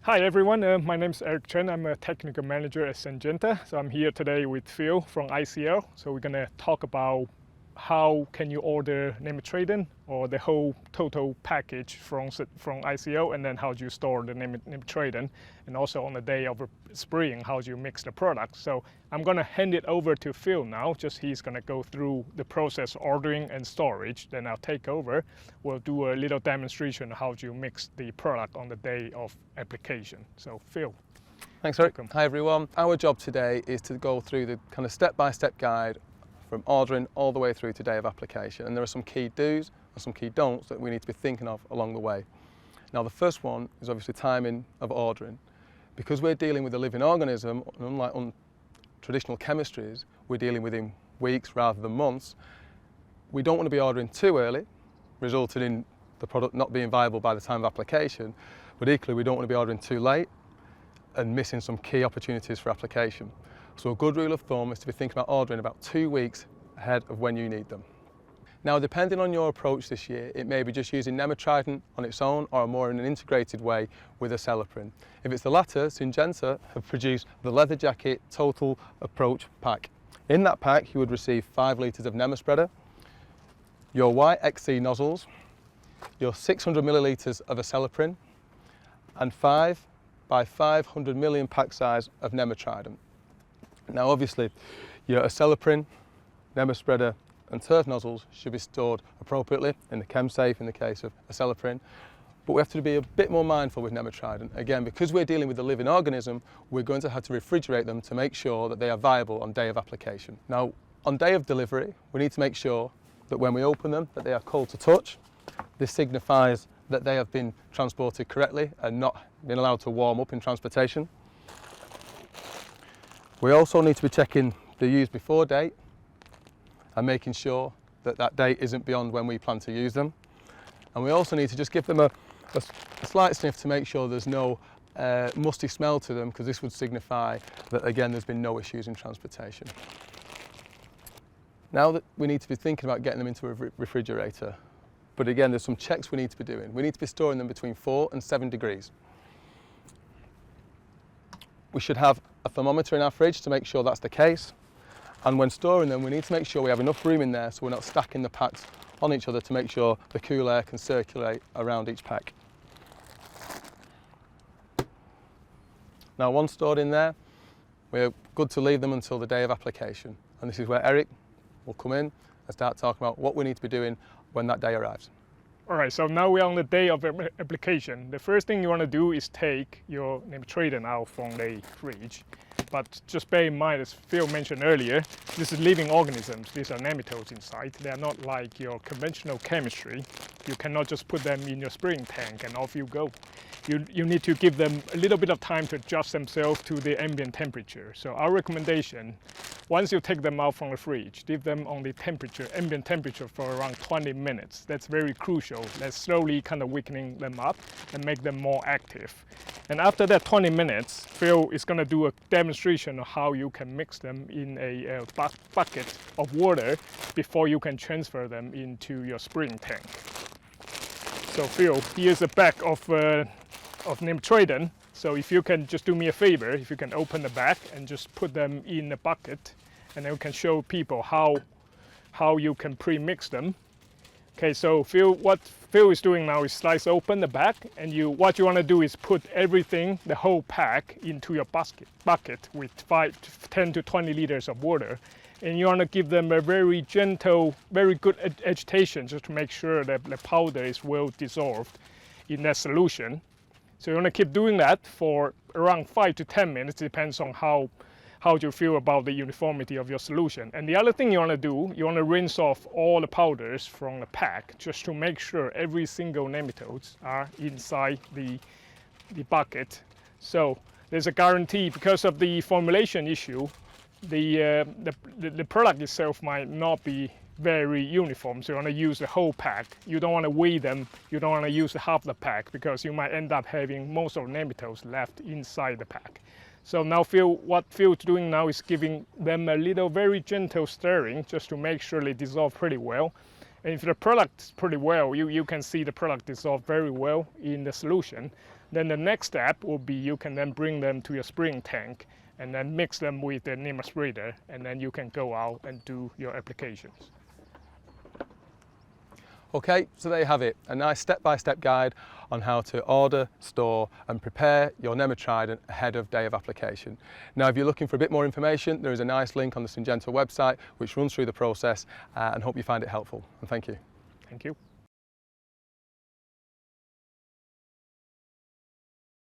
Hi everyone, my name is Chen. I'm a technical manager at Syngenta. So I'm here today with Phil from ICL. So we're going to talk about how can you order NemaTrident or the whole total package from ICL, and then how do you store the NemaTrident, and also on the day of spraying, how do you mix the product. So I'm going to hand it over to Phil now. He's going to go through the process ordering and storage. Then I'll take over. We'll do a little demonstration of how do you mix the product on the day of application. So Phil. Thanks, Eric. Welcome. Hi everyone. Our job today is to go through the kind of step-by-step guide from ordering all the way through to day of application. And there are some key do's and some key don'ts that we need to be thinking of along the way. Now the first one is obviously timing of ordering. Because we're dealing with a living organism, and unlike traditional chemistries, we're dealing within weeks rather than months. We don't want to be ordering too early, resulting in the product not being viable by the time of application, but equally we don't want to be ordering too late and missing some key opportunities for application. So a good rule of thumb is to be thinking about ordering about 2 weeks ahead of when you need them. Now, depending on your approach this year, it may be just using NemaTrident on its own or more in an integrated way with a Acelepryn. If it's the latter, Syngenta have produced the Leatherjacket Total Approach Pack. In that pack, you would receive 5 litres of NemaSpreader, your white XC nozzles, your 600 millilitres of Acelepryn, and 5 by 500 million pack size of NemaTrident. Now obviously your Acelepryn, NemaSpreader and turf nozzles should be stored appropriately in the chem safe in the case of Acelepryn, but we have to be a bit more mindful with NemaTrident. Again, because we're dealing with a living organism, we're going to have to refrigerate them to make sure that they are viable on day of application. Now on day of delivery, we need to make sure that when we open them that they are cold to touch. This signifies that they have been transported correctly and not been allowed to warm up in transportation. We also need to be checking the use before date and making sure that that date isn't beyond when we plan to use them. And we also need to just give them a slight sniff to make sure there's no musty smell to them, because this would signify that again there's been no issues in transportation. Now that we need to be thinking about getting them into a refrigerator, but again there's some checks we need to be doing. We need to be storing them between 4 and 7 degrees. We should have a thermometer in our fridge to make sure that's the case. And when storing them, we need to make sure we have enough room in there so we're not stacking the packs on each other to make sure the cool air can circulate around each pack. Now once stored in there, we're good to leave them until the day of application. And this is where Eric will come in and start talking about what we need to be doing when that day arrives. All right, so now we're on the day of application. The first thing you want to do is take your NemaTrident out from the fridge. But just bear in mind, as Phil mentioned earlier, this is living organisms. These are nematodes inside. They are not like your conventional chemistry. You cannot just put them in your spraying tank and off you go. You need to give them a little bit of time to adjust themselves to the ambient temperature. So our recommendation, once you take them out from the fridge, leave them on the ambient temperature for around 20 minutes. That's very crucial. That's slowly kind of weakening them up and make them more active. And after that 20 minutes, Phil is going to do a demonstration of how you can mix them in a bucket of water before you can transfer them into your spraying tank. So Phil, here's a bag of NemaTrident. So if you can just do me a favor, if you can open the bag and just put them in a bucket, and then we can show people how you can pre-mix them. Okay, so what Phil is doing now is slice open the bag, and what you want to do is put everything, the whole pack, into your bucket with 10 to 20 liters of water. And you want to give them a very gentle, very good agitation just to make sure that the powder is well dissolved in that solution. So you want to keep doing that for around 5 to 10 minutes, depends on how you feel about the uniformity of your solution. And the other thing you want to do, you want to rinse off all the powders from the pack just to make sure every single nematodes are inside the bucket. So there's a guarantee, because of the formulation issue, the product itself might not be very uniform, so you want to use the whole pack. You don't want to weigh them, you don't want to use half the pack, because you might end up having most of the nematodes left inside the pack. So now what Phil's doing now is giving them a little very gentle stirring just to make sure they dissolve pretty well. And if the product is pretty well, you can see the product dissolve very well in the solution. Then the next step will be you can then bring them to your spraying tank and then mix them with the NemaSpreader, and then you can go out and do your applications. Okay, so there you have it, a nice step-by-step guide on how to order, store and prepare your NemaTrident ahead of day of application. Now if you're looking for a bit more information, there is a nice link on the Syngenta website which runs through the process, and hope you find it helpful, and thank you. Thank you.